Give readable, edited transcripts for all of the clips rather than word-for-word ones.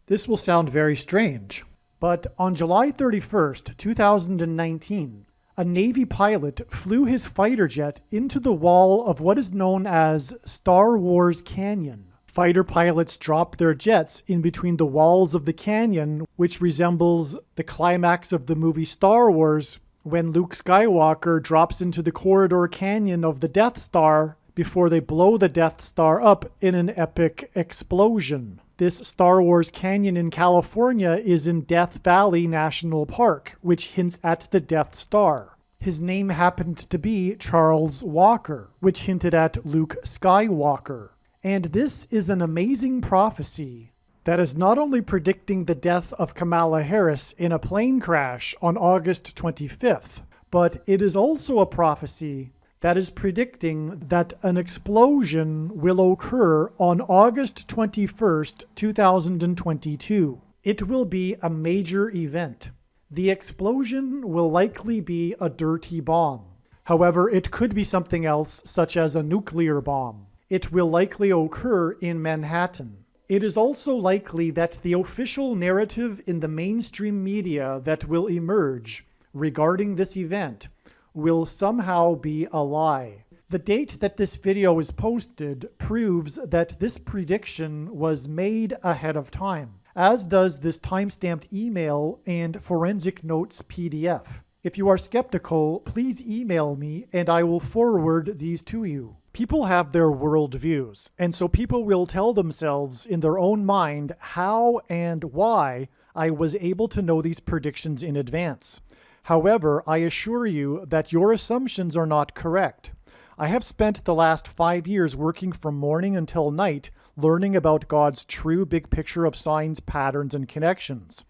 This will sound very strange, but on July 31st, 2019, a Navy pilot flew his fighter jet into the wall of what is known as Star Wars Canyon. Fighter pilots drop their jets in between the walls of the canyon, which resembles the climax of the movie Star Wars when Luke Skywalker drops into the corridor canyon of the Death Star before they blow the Death Star up in an epic explosion. This Star Wars Canyon in California is in Death Valley National Park, which hints at the Death Star. His name happened to be Charles Walker, which hinted at Luke Skywalker. And this is an amazing prophecy that is not only predicting the death of Kamala Harris in a plane crash on August 25th, but it is also a prophecy that is predicting that an explosion will occur on August 21st, 2022. It will be a major event. The explosion will likely be a dirty bomb. However, it could be something else, such as a nuclear bomb. It will likely occur in Manhattan. It is also likely that the official narrative in the mainstream media that will emerge regarding this event will somehow be a lie. The date that this video is posted proves that this prediction was made ahead of time, as does this timestamped email and forensic notes PDF. If you are skeptical, please email me and I will forward these to you. People have their worldviews, and so people will tell themselves in their own mind how and why I was able to know these predictions in advance. However, I assure you that your assumptions are not correct. I have spent the last 5 years working from morning until night learning about God's true big picture of signs, patterns, and connections.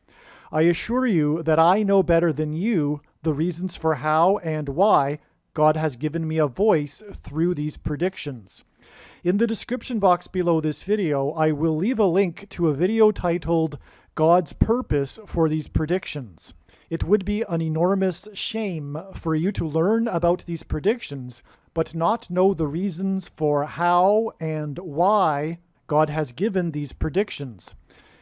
I assure you that I know better than you the reasons for how and why God has given me a voice through these predictions. In the description box below this video, I will leave a link to a video titled God's Purpose for These Predictions. It would be an enormous shame for you to learn about these predictions, but not know the reasons for how and why God has given these predictions.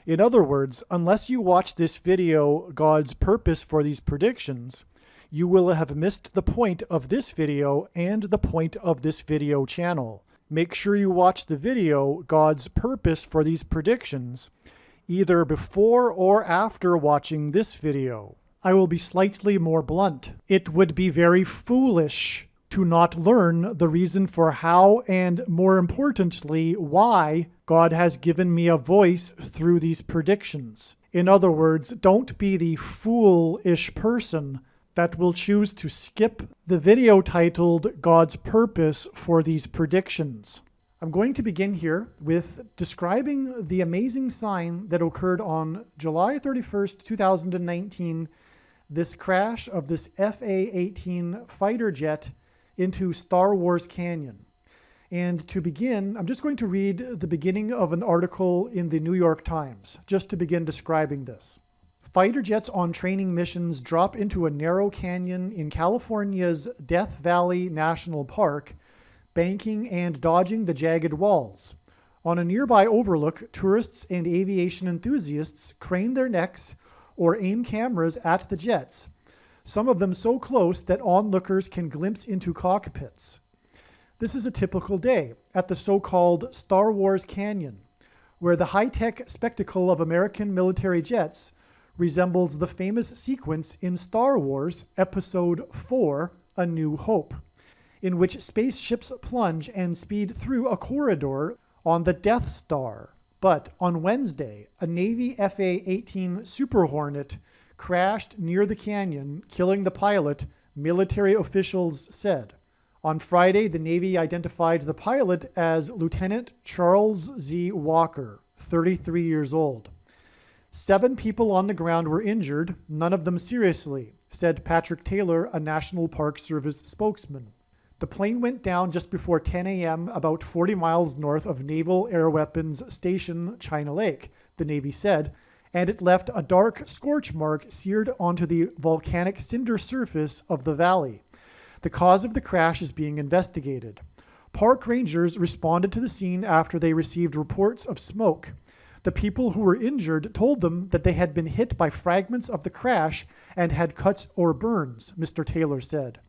In other words, unless you watch this video, God's Purpose for These Predictions, you will have missed the point of this video and the point of this video channel. Make sure you watch the video, God's Purpose for These Predictions, either before or after watching this video. I will be slightly more blunt. It would be very foolish to not learn the reason for how and, more importantly, why God has given me a voice through these predictions. In other words, don't be the foolish person that will choose to skip the video titled God's Purpose for These Predictions. I'm going to begin here with describing the amazing sign that occurred on July 31st, 2019, this crash of this FA-18 fighter jet into Star Wars Canyon. And to begin, I'm just going to read the beginning of an article in the New York Times, just to begin describing this. Fighter jets on training missions drop into a narrow canyon in California's Death Valley National Park, banking and dodging the jagged walls. On a nearby overlook, tourists and aviation enthusiasts crane their necks or aim cameras at the jets, some of them so close that onlookers can glimpse into cockpits. This is a typical day at the so-called Star Wars Canyon, where the high-tech spectacle of American military jets resembles the famous sequence in Star Wars Episode 4, A New Hope, in which spaceships plunge and speed through a corridor on the Death Star. But on Wednesday, a Navy FA-18 Super Hornet crashed near the canyon, killing the pilot, military officials said. On Friday, the Navy identified the pilot as Lieutenant Charles Z. Walker, 33 years old. 7 people on the ground were injured, none of them seriously, said Patrick Taylor, a National Park Service spokesman. The plane went down just before 10 a.m. about 40 miles north of Naval Air Weapons Station China Lake, the Navy said, and it left a dark scorch mark seared onto the volcanic cinder surface of the valley. The cause of the crash is being investigated. Park rangers responded to the scene after they received reports of smoke. The people who were injured told them that they had been hit by fragments of the crash and had cuts or burns, Mr. Taylor said.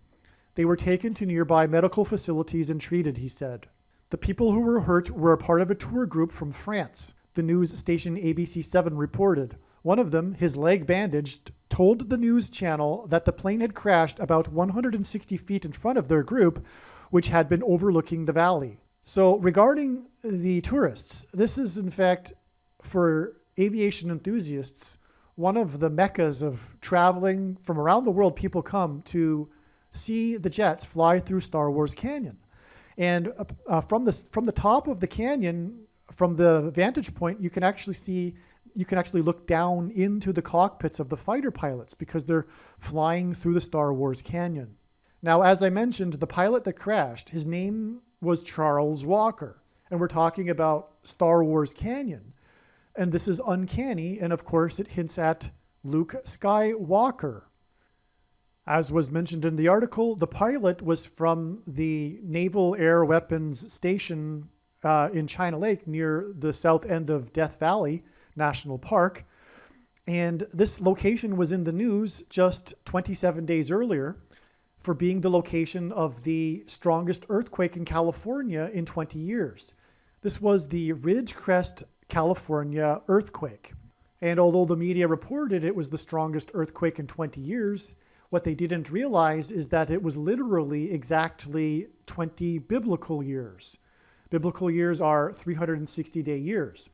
They were taken to nearby medical facilities and treated, he said. The people who were hurt were a part of a tour group from France, the news station ABC7 reported. One of them, his leg bandaged, told the news channel that the plane had crashed about 160 feet in front of their group, which had been overlooking the valley. So regarding the tourists, this is in fact, for aviation enthusiasts, one of the meccas of traveling from around the world. People come to see the jets fly through Star Wars Canyon. And from the top of the canyon, from the vantage point, you can actually look down into the cockpits of the fighter pilots because they're flying through the Star Wars Canyon. Now, as I mentioned, the pilot that crashed, his name was Charles Walker. And we're talking about Star Wars Canyon. And this is uncanny, and of course it hints at Luke Skywalker. As was mentioned in the article, the pilot was from the Naval Air Weapons Station in China Lake near the south end of Death Valley National Park. And this location was in the news just 27 days earlier for being the location of the strongest earthquake in California in 20 years. This was the Ridgecrest, California earthquake. And although the media reported it was the strongest earthquake in 20 years, what they didn't realize is that it was literally exactly 20 biblical years. Biblical years are 360-day years.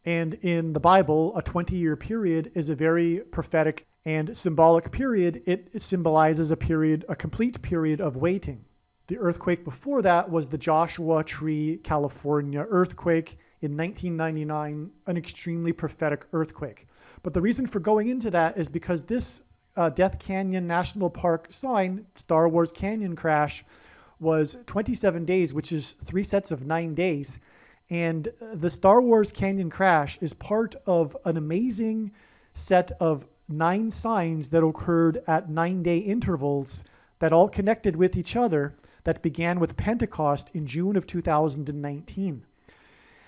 And in the Bible, a 20-year period is a very prophetic and symbolic period. It symbolizes a complete period of waiting. The earthquake before that was the Joshua Tree, California earthquake in 1999, an extremely prophetic earthquake. But the reason for going into that is because this Death Canyon National Park sign, Star Wars Canyon crash, was 27 days, which is 3 sets of 9 days. And the Star Wars Canyon crash is part of an amazing set of 9 signs that occurred at 9-day intervals that all connected with each other, that began with Pentecost in June of 2019.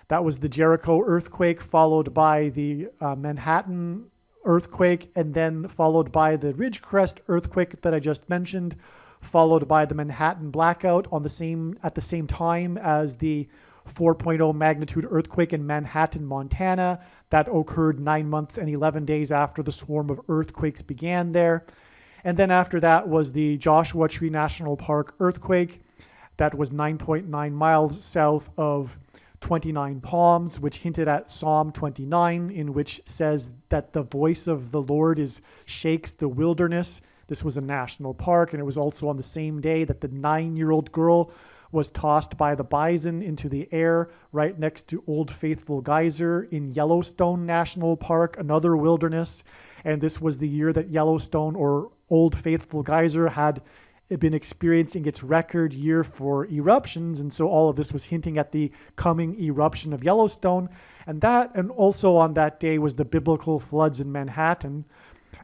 That was the Jericho earthquake, followed by the Manhattan earthquake, and then followed by the Ridgecrest earthquake that I just mentioned, followed by the Manhattan blackout at the same time as the 4.0 magnitude earthquake in Manhattan, Montana, that occurred 9 months and 11 days after the swarm of earthquakes began there. And then after that was the Joshua Tree National Park earthquake that was 9.9 miles south of 29 Palms, which hinted at Psalm 29, in which says that the voice of the Lord shakes the wilderness. This was a national park, and it was also on the same day that the 9-year-old girl was tossed by the bison into the air right next to Old Faithful Geyser in Yellowstone National Park, another wilderness. And this was the year that Yellowstone, or Old Faithful Geyser, had been experiencing its record year for eruptions. And so all of this was hinting at the coming eruption of Yellowstone. And also on that day was the biblical floods in Manhattan.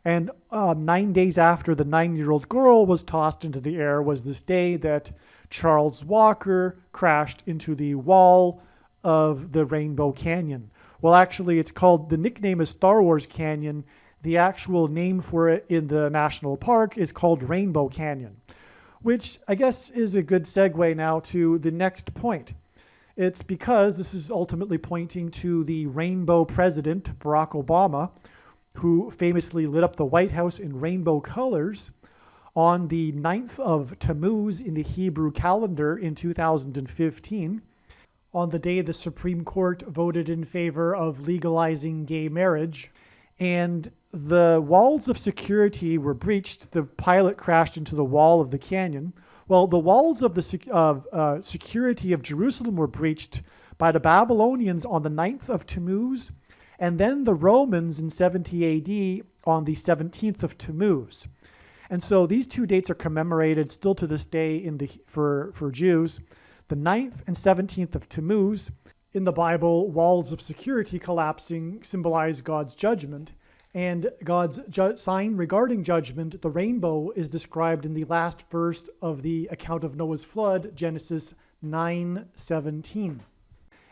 And 9 days after the 9-year-old girl was tossed into the air was this day that Charles Walker crashed into the wall of the Rainbow Canyon. Well, actually, the nickname is Star Wars Canyon. The actual name for it in the national park is called Rainbow Canyon, which I guess is a good segue now to the next point. It's because this is ultimately pointing to the rainbow president, Barack Obama, who famously lit up the White House in rainbow colors on the 9th of Tammuz in the Hebrew calendar in 2015, on the day the Supreme Court voted in favor of legalizing gay marriage. And the walls of security were breached. The pilot crashed into the wall of the canyon. Well, the walls of the security of Jerusalem were breached by the Babylonians on the 9th of Tammuz, and then the Romans in 70 AD on the 17th of Tammuz. And so these two dates are commemorated still to this day for Jews. The 9th and 17th of Tammuz. In the Bible, walls of security collapsing symbolize God's judgment. And God's sign regarding judgment, the rainbow, is described in the last verse of the account of Noah's flood, Genesis 9:17.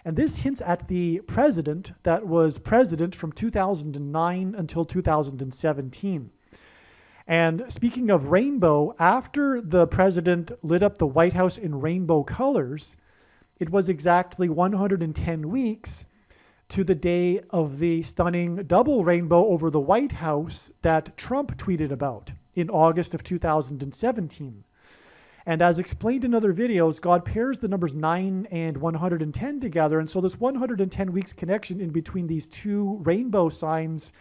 And this hints at the president that was president from 2009 until 2017. And speaking of rainbow, after the president lit up the White House in rainbow colors, it was exactly 110 weeks to the day of the stunning double rainbow over the White House that Trump tweeted about in August of 2017. And as explained in other videos, God pairs the numbers 9 and 110 together. And so this 110 weeks connection in between these two rainbow signs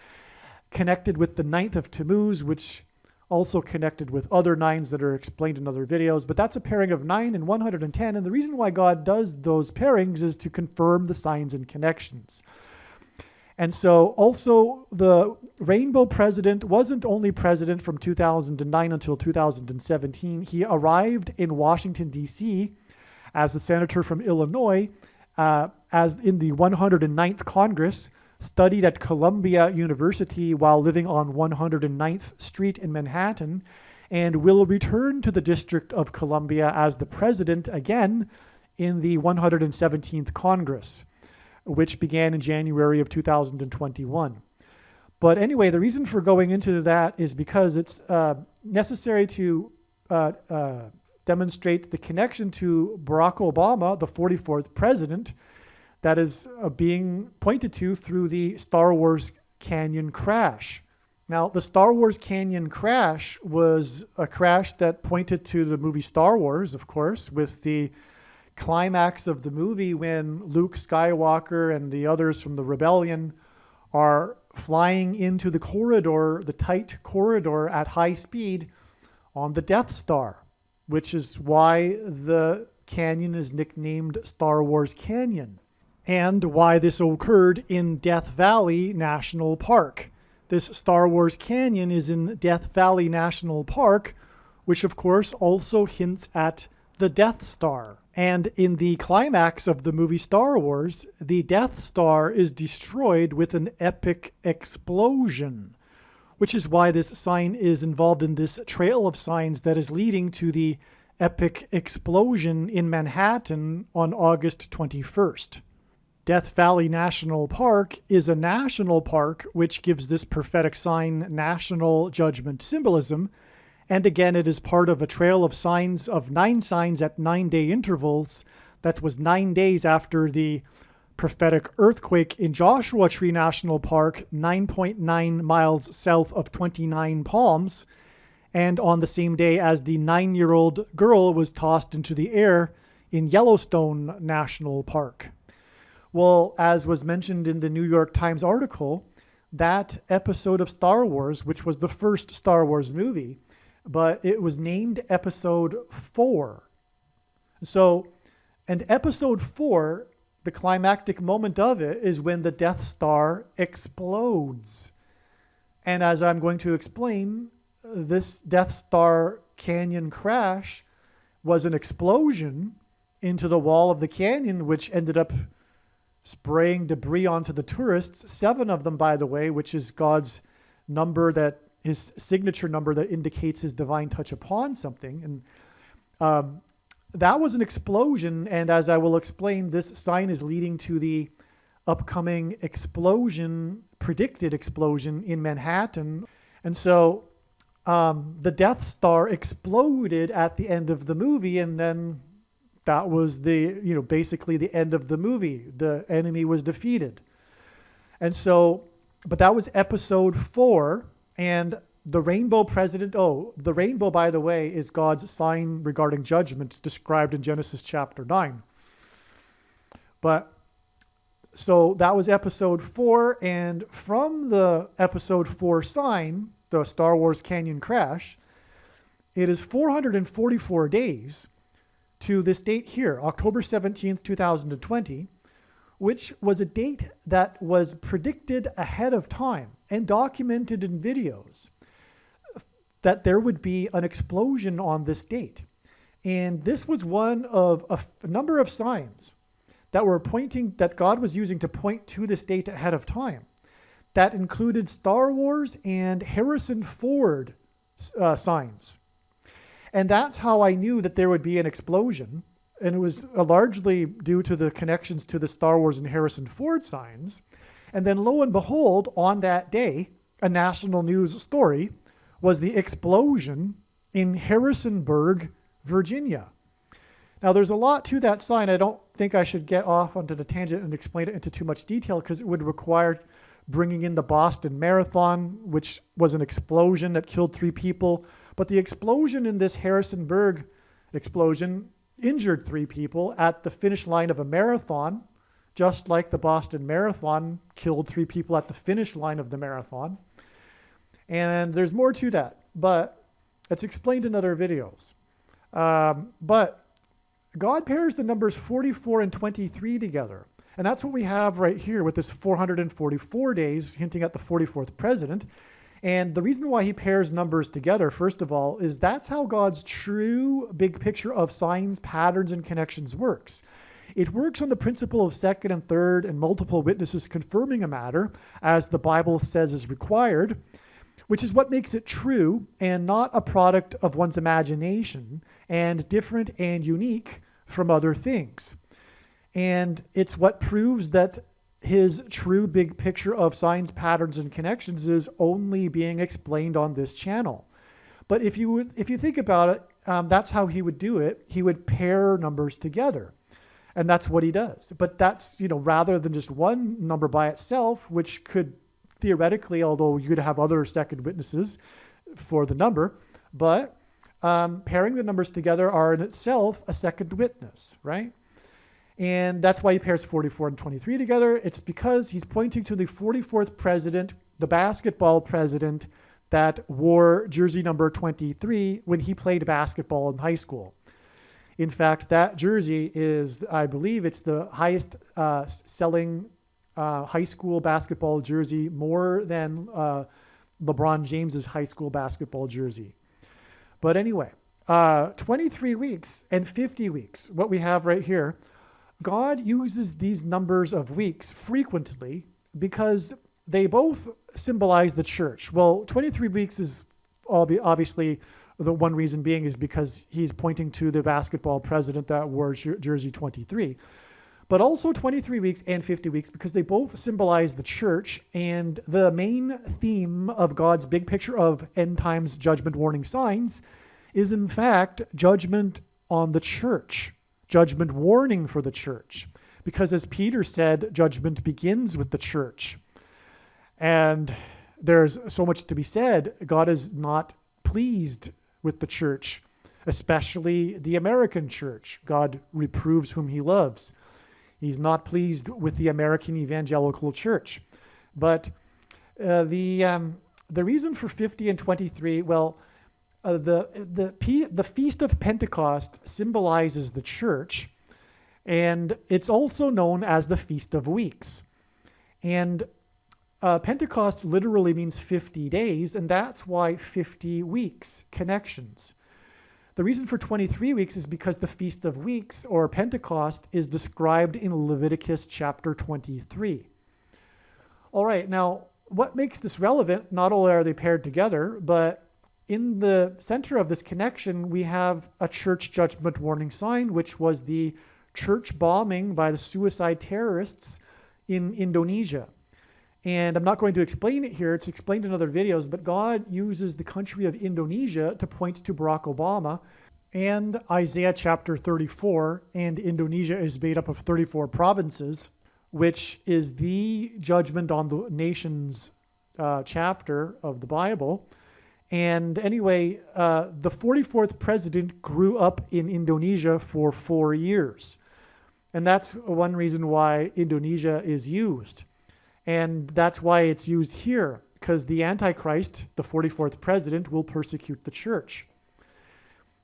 connected with the 9th of Tammuz, which also connected with other 9s that are explained in other videos. But that's a pairing of 9 and 110. And the reason why God does those pairings is to confirm the signs and connections. And so also the rainbow president wasn't only president from 2009 until 2017. He arrived in Washington, D.C. as the senator from Illinois, as in the 109th Congress, studied at Columbia University while living on 109th Street in Manhattan, and will return to the District of Columbia as the president again in the 117th Congress, which began in January of 2021. But anyway, the reason for going into that is because it's necessary to demonstrate the connection to Barack Obama, the 44th president, that is being pointed to through the Star Wars Canyon crash. Now, the Star Wars Canyon crash was a crash that pointed to the movie Star Wars, of course, with the climax of the movie when Luke Skywalker and the others from the rebellion are flying into the corridor, the tight corridor at high speed on the Death Star, which is why the canyon is nicknamed Star Wars Canyon, and why this occurred in Death Valley National Park. This Star Wars Canyon is in Death Valley National Park, which of course also hints at the Death Star. And in the climax of the movie Star Wars, the Death Star is destroyed with an epic explosion, which is why this sign is involved in this trail of signs that is leading to the epic explosion in Manhattan on August 21st. Death Valley National Park is a national park, which gives this prophetic sign national judgment symbolism. And again, it is part of a trail of signs of 9 signs at 9-day intervals. That was 9 days after the prophetic earthquake in Joshua Tree National Park, 9.9 miles south of 29 Palms, and on the same day as the 9-year-old girl was tossed into the air in Yellowstone National Park. Well, as was mentioned in the New York Times article, that episode of Star Wars, which was the first Star Wars movie, but it was named Episode 4. So, and Episode 4, the climactic moment of it is when the Death Star explodes. And as I'm going to explain, this Death Star canyon crash was an explosion into the wall of the canyon, which ended up spraying debris onto the tourists, 7 of them, by the way, which is God's number, that his signature number that indicates his divine touch upon something. And that was an explosion. And as I will explain, this sign is leading to the upcoming explosion, predicted explosion in Manhattan. And so the Death Star exploded at the end of the movie, and then that was basically the end of the movie. The enemy was defeated. And so, but that was Episode 4. And the rainbow president, the rainbow, by the way, is God's sign regarding judgment described in Genesis chapter 9. But so that was Episode 4. And from the Episode 4 sign, the Star Wars Canyon crash, it is 444 days to this date here, October 17th, 2020, which was a date that was predicted ahead of time and documented in videos, that there would be an explosion on this date. And this was one of a number of signs that were pointing, that God was using to point to this date ahead of time. That included Star Wars and Harrison Ford signs. And that's how I knew that there would be an explosion and it was largely due to the connections to the Star Wars and Harrison Ford signs. And then lo and behold, on that day, a national news story was the explosion in Harrisonburg, Virginia. Now, there's a lot to that sign. I don't think I should get off onto the tangent and explain it into too much detail because it would require bringing in the Boston Marathon, which was an explosion that killed 3 people. But the explosion in this Harrisonburg explosion injured 3 people at the finish line of a marathon, just like the Boston Marathon killed 3 people at the finish line of the marathon. And there's more to that, but it's explained in other videos. But God pairs the numbers 44 and 23 together. And that's what we have right here with this 444 days, hinting at the 44th president. And the reason why he pairs numbers together, first of all, is that's how God's true big picture of signs, patterns, and connections works. It works on the principle of second and third and multiple witnesses confirming a matter, as the Bible says is required, which is what makes it true and not a product of one's imagination and different and unique from other things. And it's what proves that his true big picture of signs, patterns, and connections is only being explained on this channel. But if you think about it, that's how he would do it. He would pair numbers together. And that's what he does. But that's, rather than just one number by itself, which could theoretically, although you could have other second witnesses for the number, but pairing the numbers together are in itself a second witness, right? And that's why he pairs 44 and 23 together. It's because he's pointing to the 44th president, the basketball president that wore jersey number 23 when he played basketball in high school. In fact, that jersey is, I believe it's the highest selling high school basketball jersey, more than LeBron James's high school basketball jersey. But anyway, 23 weeks and 50 weeks, what we have right here, God uses these numbers of weeks frequently because they both symbolize the church. Well, 23 weeks is obviously the one reason being is because he's pointing to the basketball president that wore jersey 23. But also 23 weeks and 50 weeks because they both symbolize the church, and the main theme of God's big picture of end times judgment warning signs is in fact judgment on the church, judgment warning for the church. Because as Peter said, judgment begins with the church. And there's so much to be said. God is not pleased with the church, especially the American church. God reproves whom he loves. He's not pleased with the American evangelical church. But the reason for 50 and 23, well, the Feast of Pentecost symbolizes the church, and it's also known as the Feast of Weeks. And Pentecost literally means 50 days, and that's why 50 weeks, connections. The reason for 23 weeks is because the Feast of Weeks, or Pentecost, is described in Leviticus chapter 23. All right, now, what makes this relevant? Not only are they paired together, but in the center of this connection, we have a church judgment warning sign, which was the church bombing by the suicide terrorists in Indonesia. And I'm not going to explain it here. It's explained in other videos, but God uses the country of Indonesia to point to Barack Obama and Isaiah chapter 34. And Indonesia is made up of 34 provinces, which is the judgment on the nations chapter of the Bible. And anyway, the 44th president grew up in Indonesia for 4 years. And that's one reason why Indonesia is used. And that's why it's used here, because the Antichrist, the 44th president, will persecute the church.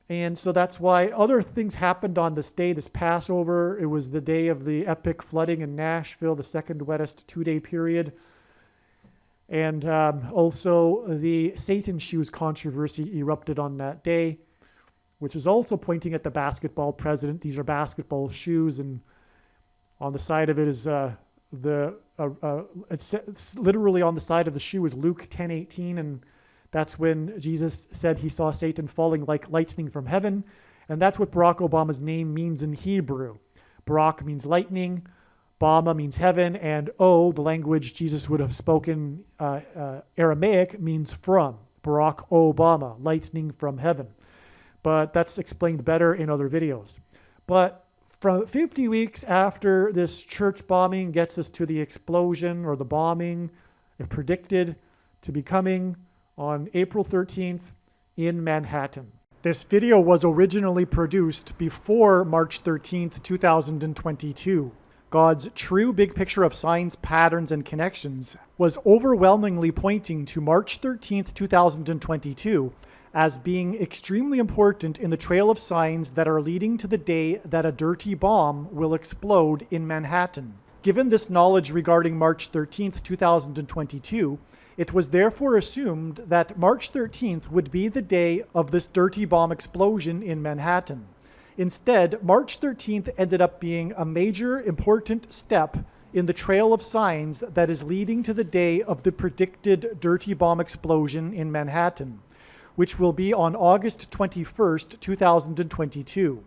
And so that's why other things happened on this day, this Passover. It was the day of the epic flooding in Nashville, the second wettest 2-day period. And also the Satan shoes controversy erupted on that day, which is also pointing at the basketball president. These are basketball shoes, and on the side of it is it's literally on the side of the shoe is Luke 10:18, and that's when Jesus said he saw Satan falling like lightning from heaven. And that's what Barack Obama's name means in Hebrew. Barak means lightning, Obama means heaven, and O, the language Jesus would have spoken, Aramaic, means from. Barack Obama, lightning from heaven. But that's explained better in other videos. But from 50 weeks after this church bombing gets us to the explosion or the bombing, predicted to be coming on April 13th in Manhattan. This video was originally produced before March 13th, 2022. God's true big picture of signs, patterns, and connections was overwhelmingly pointing to March 13th, 2022 as being extremely important in the trail of signs that are leading to the day that a dirty bomb will explode in Manhattan. Given this knowledge regarding March 13th, 2022, it was therefore assumed that March 13th would be the day of this dirty bomb explosion in Manhattan. Instead, March 13th ended up being a major important step in the trail of signs that is leading to the day of the predicted dirty bomb explosion in Manhattan, which will be on August 21st, 2022.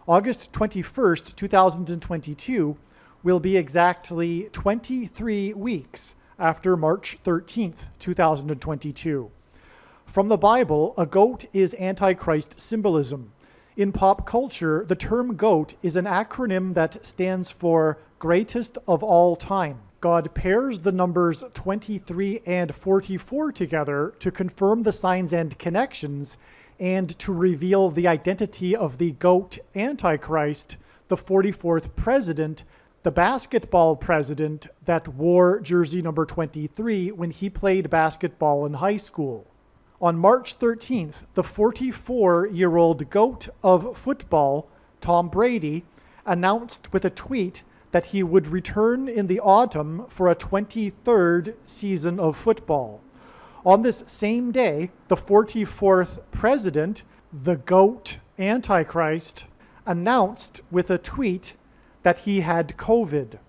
August 21st, 2022 will be exactly 23 weeks after March 13th, 2022. From the Bible, a goat is Antichrist symbolism. In pop culture, the term GOAT is an acronym that stands for greatest of all time. God pairs the numbers 23 and 44 together to confirm the signs and connections and to reveal the identity of the GOAT Antichrist, the 44th president, the basketball president that wore jersey number 23 when he played basketball in high school. On March 13th, the 44-year-old GOAT of football, Tom Brady, announced with a tweet that he would return in the autumn for a 23rd season of football. On this same day, the 44th president, the GOAT Antichrist, announced with a tweet that he had COVID.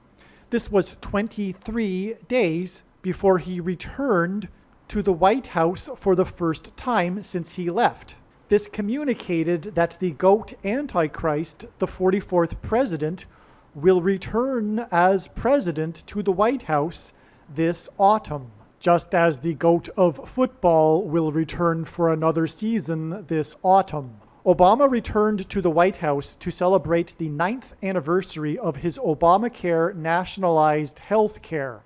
This was 23 days before he returned to the White House for the first time since he left. This communicated that the GOAT Antichrist, the 44th president, will return as president to the White House this autumn, just as the GOAT of football will return for another season this autumn. Obama returned to the White House to celebrate the 9th anniversary of his Obamacare nationalized health care.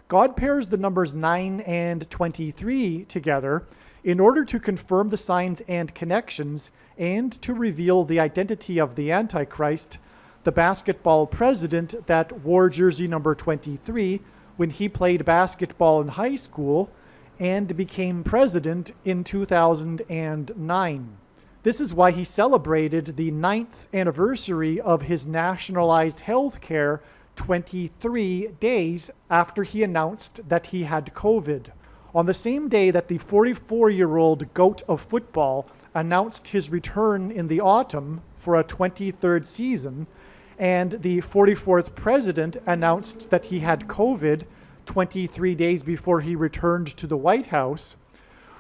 God pairs the numbers 9 and 23 together in order to confirm the signs and connections and to reveal the identity of the Antichrist, the basketball president that wore jersey number 23 when he played basketball in high school and became president in 2009. This is why he celebrated the 9th anniversary of his nationalized health care 23 days after he announced that he had COVID. On the same day that the 44-year-old GOAT of football announced his return in the autumn for a 23rd season, and the 44th president announced that he had COVID 23 days before he returned to the White House,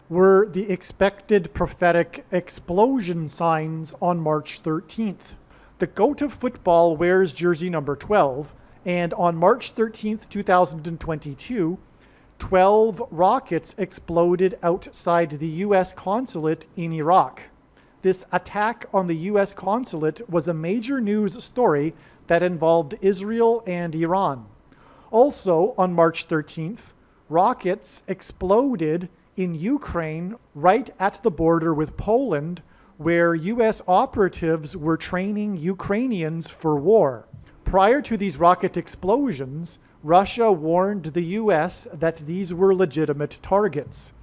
were the expected prophetic explosion signs on March 13th. The GOAT of football wears jersey number 12, and on March 13th, 2022, 12 rockets exploded outside the U.S. consulate in Iraq. This attack on the U.S. consulate was a major news story that involved Israel and Iran. Also, on March 13th, rockets exploded in Ukraine right at the border with Poland, where U.S. operatives were training Ukrainians for war. Prior to these rocket explosions, Russia warned the U.S. that these were legitimate targets.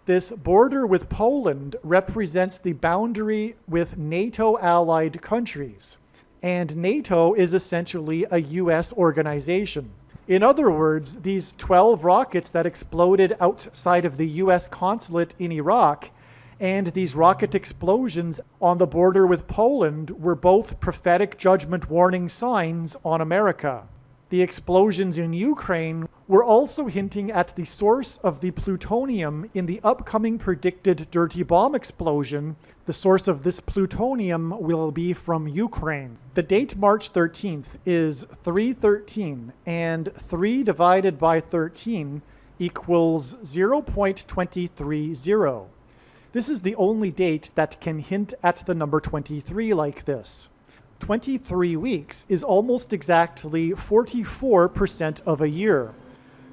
This border with Poland represents the boundary with NATO-allied countries, and NATO is essentially a U.S. organization. In other words, these 12 rockets that exploded outside of the U.S. consulate in Iraq and these rocket explosions on the border with Poland were both prophetic judgment warning signs on America. The explosions in Ukraine were also hinting at the source of the plutonium in the upcoming predicted dirty bomb explosion. The source of this plutonium will be from Ukraine. The date March 13th is 313, and 3 divided by 13 equals 0.230. This is the only date that can hint at the number 23 like this. 23 weeks is almost exactly 44% of a year.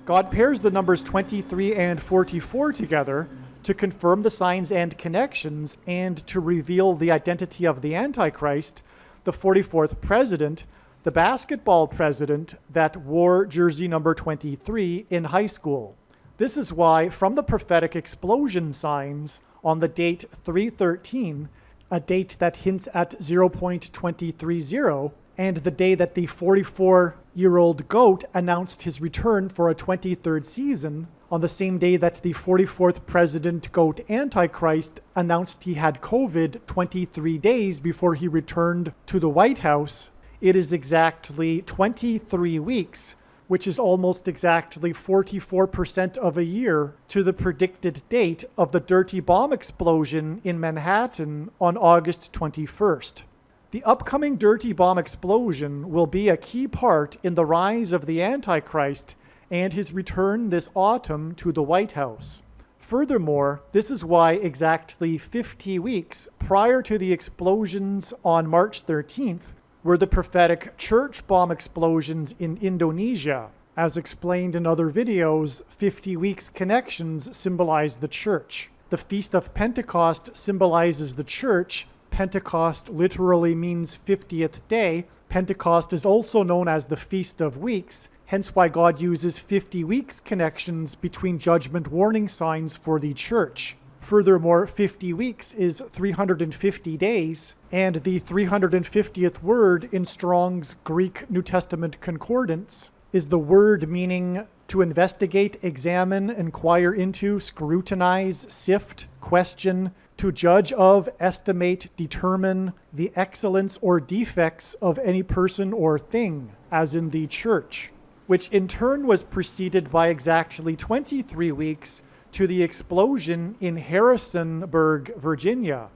God pairs the numbers 23 and 44 together to confirm the signs and connections and to reveal the identity of the Antichrist, the 44th president, the basketball president that wore jersey number 23 in high school. This is why, from the prophetic explosion signs on the date 313, a date that hints at 0.230, and the day that the 44-year-old goat announced his return for a 23rd season, on the same day that the 44th president goat Antichrist announced he had COVID 23 days before he returned to the White House, it is exactly 23 weeks, which is almost exactly 44% of a year to the predicted date of the dirty bomb explosion in Manhattan on August 21st. The upcoming dirty bomb explosion will be a key part in the rise of the Antichrist and his return this autumn to the White House. Furthermore, this is why exactly 50 weeks prior to the explosions on March 13th, were the prophetic church bomb explosions in Indonesia. As explained in other videos, 50 weeks connections symbolize the church. The Feast of Pentecost symbolizes the church. Pentecost literally means 50th day. Pentecost is also known as the Feast of Weeks, hence why God uses 50 weeks connections between judgment warning signs for the church. Furthermore, 50 weeks is 350 days, and the 350th word in Strong's Greek New Testament Concordance is the word meaning to investigate, examine, inquire into, scrutinize, sift, question, to judge of, estimate, determine the excellence or defects of any person or thing, as in the church, which in turn was preceded by exactly 23 weeks to the explosion in Harrisonburg, Virginia.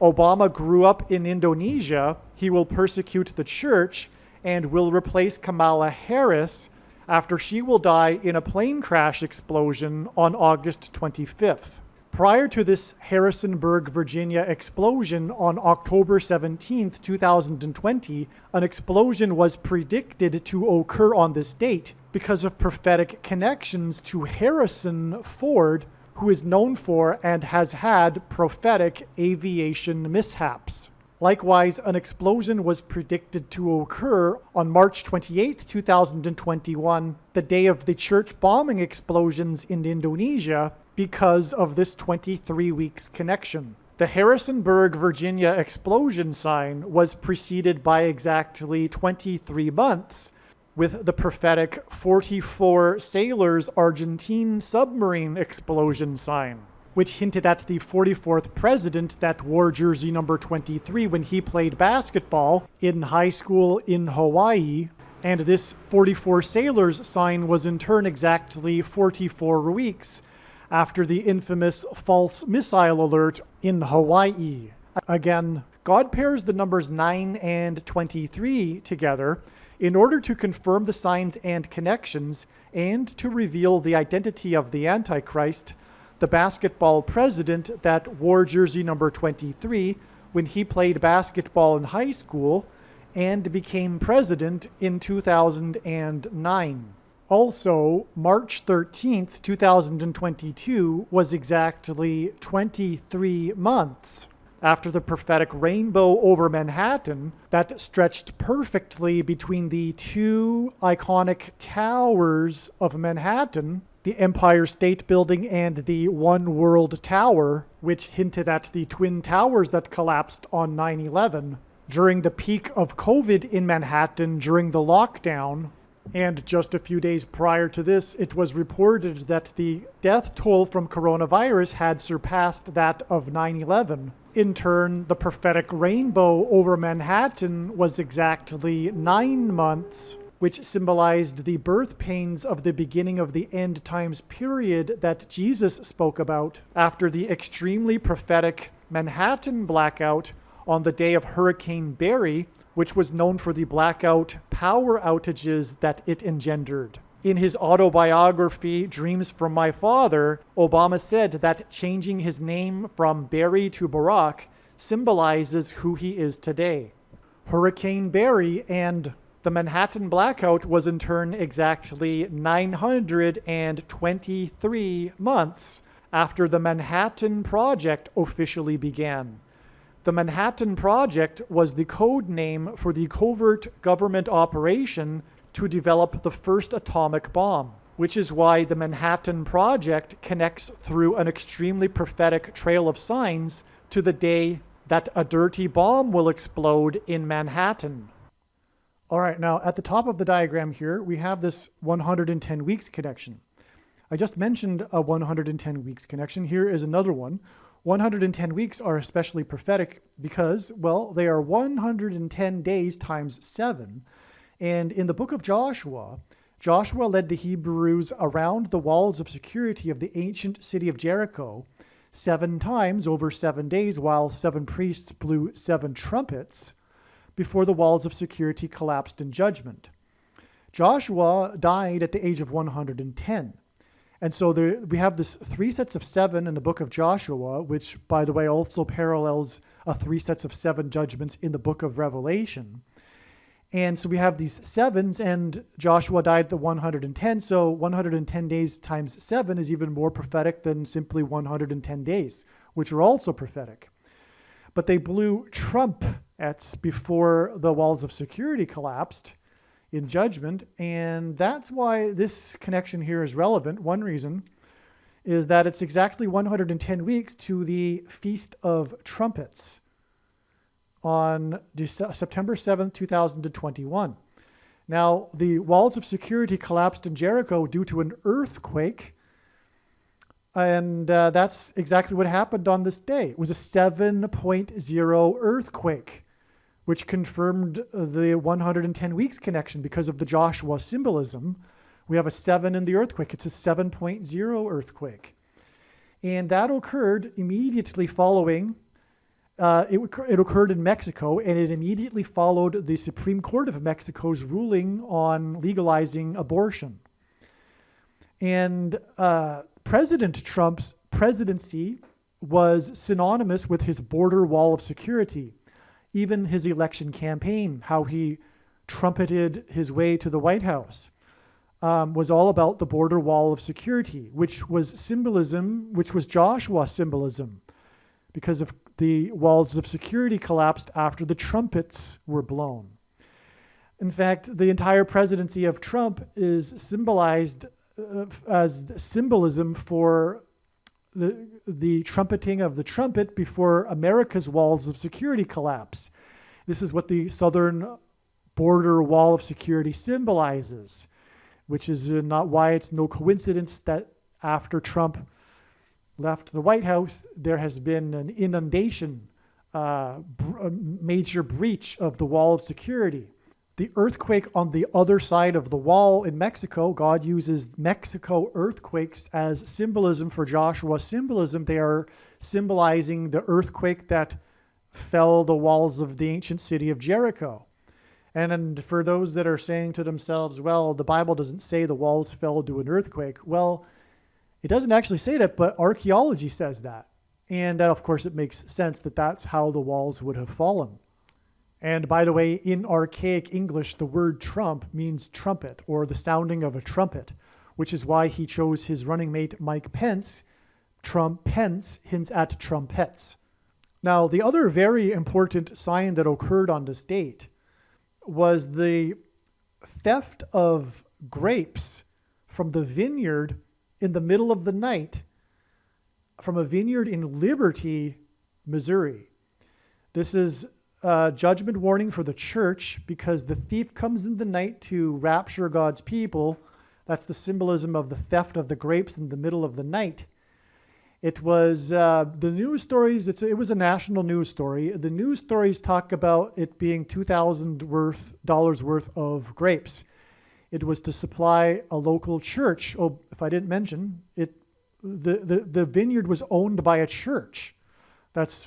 Obama grew up in Indonesia. He will persecute the church and will replace Kamala Harris after she will die in a plane crash explosion on August 25th. Prior to this Harrisonburg, Virginia explosion on October 17, 2020, an explosion was predicted to occur on this date because of prophetic connections to Harrison Ford, who is known for and has had prophetic aviation mishaps. Likewise, an explosion was predicted to occur on March 28, 2021, the day of the church bombing explosions in Indonesia, because of this 23 weeks connection. The Harrisonburg, Virginia explosion sign was preceded by exactly 23 months with the prophetic 44 sailors Argentine submarine explosion sign, which hinted at the 44th president that wore jersey number 23 when he played basketball in high school in Hawaii. And this 44 sailors sign was in turn exactly 44 weeks after the infamous false missile alert in Hawaii. Again, God pairs the numbers 9 and 23 together in order to confirm the signs and connections and to reveal the identity of the Antichrist, the basketball president that wore jersey number 23 when he played basketball in high school and became president in 2009. Also, March 13th, 2022 was exactly 23 months after the prophetic rainbow over Manhattan that stretched perfectly between the two iconic towers of Manhattan, the Empire State Building and the One World Tower, which hinted at the Twin Towers that collapsed on 9/11 during the peak of COVID in Manhattan during the lockdown. And just a few days prior to this, it was reported that the death toll from coronavirus had surpassed that of 9/11. In turn, the prophetic rainbow over Manhattan was exactly 9 months which symbolized the birth pains of the beginning of the end times period that Jesus spoke about after the extremely prophetic Manhattan blackout on the day of Hurricane Barry, which was known for the blackout power outages that it engendered. In his autobiography, Dreams from My Father, Obama said that changing his name from Barry to Barack symbolizes who he is today. Hurricane Barry and the Manhattan blackout was in turn exactly 923 months after the Manhattan Project officially began. The Manhattan Project was the code name for the covert government operation to develop the first atomic bomb, which is why the Manhattan Project connects through an extremely prophetic trail of signs to the day that a dirty bomb will explode in Manhattan. All right, now at the top of the diagram here, we have this 110 weeks connection. I just mentioned a 110 weeks connection. Here is another one. 110 weeks are especially prophetic because, well, they are 110 days times 7. And in the book of Joshua, Joshua led the Hebrews around the walls of security of the ancient city of Jericho 7 times over 7 days while 7 priests blew 7 trumpets before the walls of security collapsed in judgment. Joshua died at the age of 110. And so we have this 3 sets of 7 in the book of Joshua, which, by the way, also parallels 3 sets of 7 judgments in the book of Revelation. And so we have these 7s, and Joshua died at the 110, so 110 days times 7 is even more prophetic than simply 110 days, which are also prophetic. But they blew trumpets before the walls of security collapsed in judgment, and that's why this connection here is relevant. One reason is that it's exactly 110 weeks to the Feast of Trumpets on September 7th, 2021. Now, the walls of security collapsed in Jericho due to an earthquake, and that's exactly what happened on this day. It was a 7.0 earthquake, which confirmed the 110 weeks connection because of the Joshua symbolism. We have a 7 in the earthquake. It's a 7.0 earthquake. And that occurred immediately following it occurred in Mexico, and it immediately followed the Supreme Court of Mexico's ruling on legalizing abortion. And President Trump's presidency was synonymous with his border wall of security. Even his election campaign, how he trumpeted his way to the White House, was all about the border wall of security, which was symbolism, which was Joshua symbolism, because of the walls of security collapsed after the trumpets were blown. In fact, the entire presidency of Trump is symbolized as symbolism for the trumpeting of the trumpet before America's walls of security collapse. This is what the southern border wall of security symbolizes, which is not why it's no coincidence that after left the White House, there has been an inundation, a major breach of the wall of security. The earthquake on the other side of the wall in Mexico, God uses Mexico earthquakes as symbolism for Joshua's symbolism. They are symbolizing the earthquake that fell the walls of the ancient city of Jericho. And for those that are saying to themselves, well, the Bible doesn't say the walls fell due to an earthquake. Well, it doesn't actually say that, but archaeology says that. And of course, it makes sense that that's how the walls would have fallen. And by the way, in archaic English, the word trump means trumpet or the sounding of a trumpet, which is why he chose his running mate, Mike Pence. Trump Pence hints at trumpets. Now, the other very important sign that occurred on this date was the theft of grapes from the vineyard in the middle of the night from a vineyard in Liberty, Missouri. This is a judgment warning for the church because the thief comes in the night to rapture God's people. That's the symbolism of the theft of the grapes in the middle of the night. It was the news stories. It was a national news story. The news stories talk about it being $2,000 worth of grapes. It was to supply a local church. Oh, if I didn't mention it, the vineyard was owned by a church. That's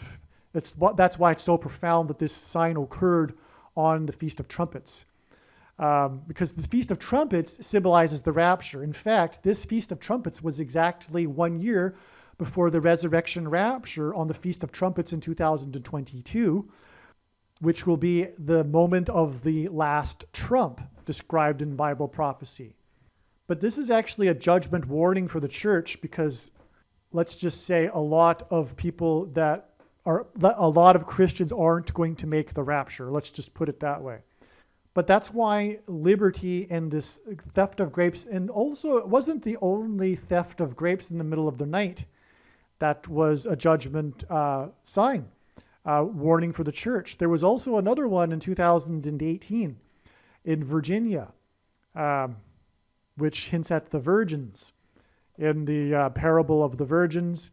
why it's so profound that this sign occurred on the Feast of Trumpets. Because the Feast of Trumpets symbolizes the rapture. In fact, this Feast of Trumpets was exactly 1 year before the resurrection rapture on the Feast of Trumpets in 2022, which will be the moment of the last trump described in Bible prophecy. But this is actually a judgment warning for the church because, let's just say, a lot of Christians aren't going to make the rapture. Let's just put it that way. But that's why liberty and this theft of grapes, and also it wasn't the only theft of grapes in the middle of the night that was a judgment sign, warning for the church. There was also another one in 2018 in Virginia, which hints at the virgins in the parable of the virgins,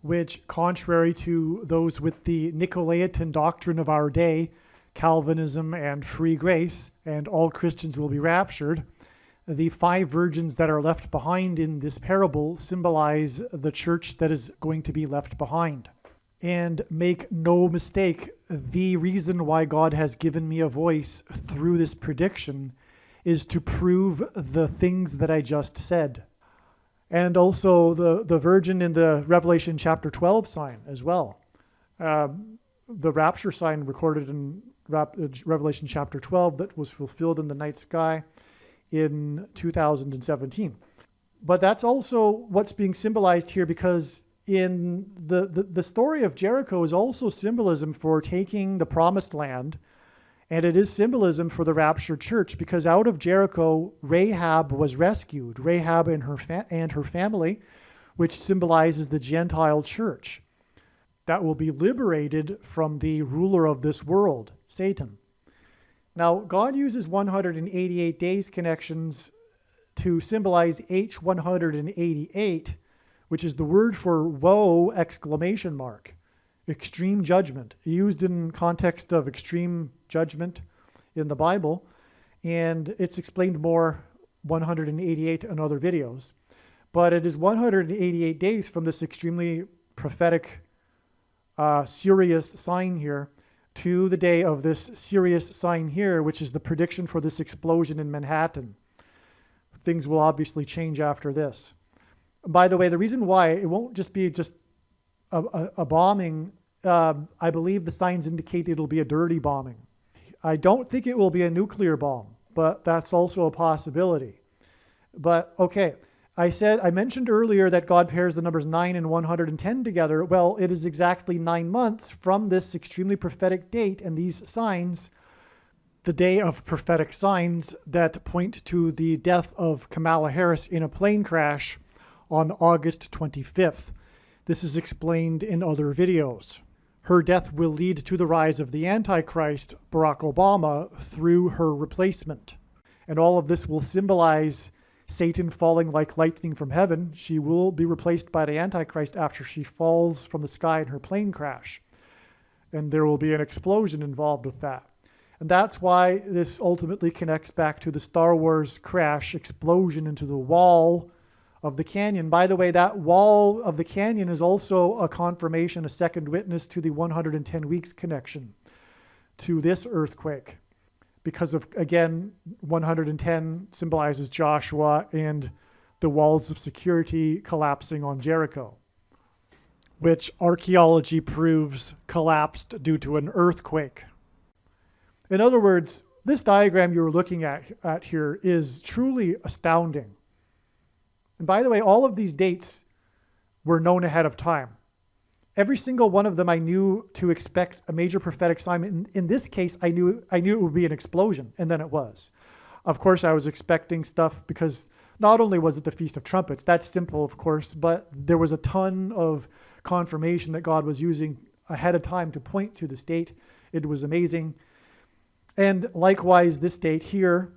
which, contrary to those with the Nicolaitan doctrine of our day, Calvinism and free grace, and all Christians will be raptured, the 5 virgins that are left behind in this parable symbolize the church that is going to be left behind. And make no mistake, the reason why God has given me a voice through this prediction is to prove the things that I just said. And also the virgin in the Revelation chapter 12 sign as well. The rapture sign recorded in Revelation chapter 12 that was fulfilled in the night sky in 2017. But that's also what's being symbolized here, because in the story of Jericho is also symbolism for taking the promised land, and it is symbolism for the raptured church, because out of Jericho, Rahab was rescued, Rahab and her family, which symbolizes the Gentile church that will be liberated from the ruler of this world, Satan. Now, God uses 188 days connections to symbolize H188, which is the word for woe, ! Extreme judgment, used in context of extreme judgment in the Bible, and it's explained more 188 in other videos. But it is 188 days from this extremely prophetic serious sign here to the day of this serious sign here, which is the prediction for this explosion in Manhattan. Things will obviously change after this. By the way, the reason why it won't just be a bombing, I believe the signs indicate it'll be a dirty bombing. I don't think it will be a nuclear bomb, but that's also a possibility. But okay, I mentioned earlier that God pairs the numbers 9 and 110 together. Well, it is exactly 9 months from this extremely prophetic date and these signs, the day of prophetic signs that point to the death of Kamala Harris in a plane crash on August 25th. This is explained in other videos. Her death will lead to the rise of the Antichrist, Barack Obama, through her replacement. And all of this will symbolize Satan falling like lightning from heaven. She will be replaced by the Antichrist after she falls from the sky in her plane crash. And there will be an explosion involved with that. And that's why this ultimately connects back to the Star Wars crash explosion into the wall of the canyon. By the way, that wall of the canyon is also a confirmation, a second witness to the 110 weeks connection to this earthquake. Because of, again, 110 symbolizes Joshua and the walls of security collapsing on Jericho, which archaeology proves collapsed due to an earthquake. In other words, this diagram you're looking at here is truly astounding. And by the way, all of these dates were known ahead of time. Every single one of them I knew to expect a major prophetic sign. In this case, I knew it would be an explosion, and then it was. Of course, I was expecting stuff because not only was it the Feast of Trumpets, that's simple, of course, but there was a ton of confirmation that God was using ahead of time to point to this date. It was amazing. And likewise, this date here,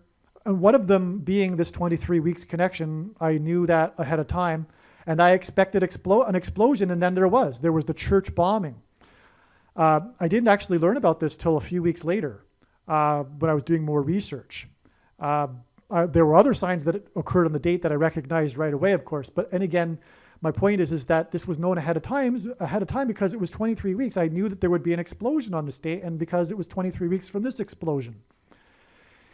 and one of them being this 23 weeks connection, I knew that ahead of time. And I expected an explosion, and then there was the church bombing. I didn't actually learn about this till a few weeks later when I was doing more research. There were other signs that occurred on the date that I recognized right away, of course. And again, my point is that this was known ahead of time because it was 23 weeks. I knew that there would be an explosion on this date, and because it was 23 weeks from this explosion.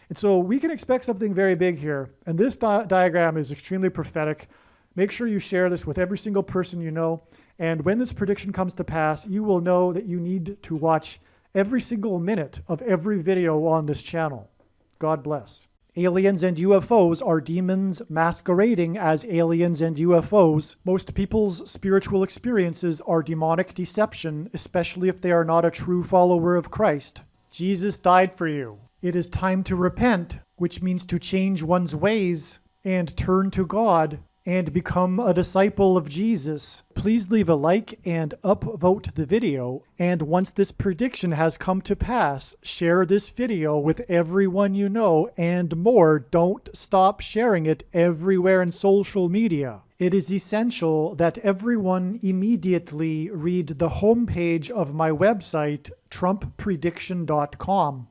And so we can expect something very big here. And this diagram is extremely prophetic. Make sure you share this with every single person you know. And when this prediction comes to pass, you will know that you need to watch every single minute of every video on this channel. God bless. Aliens and UFOs are demons masquerading as aliens and UFOs. Most people's spiritual experiences are demonic deception, especially if they are not a true follower of Christ. Jesus died for you. It is time to repent, which means to change one's ways and turn to God and become a disciple of Jesus. Please leave a like and upvote the video. And once this prediction has come to pass, share this video with everyone you know and more. Don't stop sharing it everywhere in social media. It is essential that everyone immediately read the homepage of my website, TrumpPrediction.com.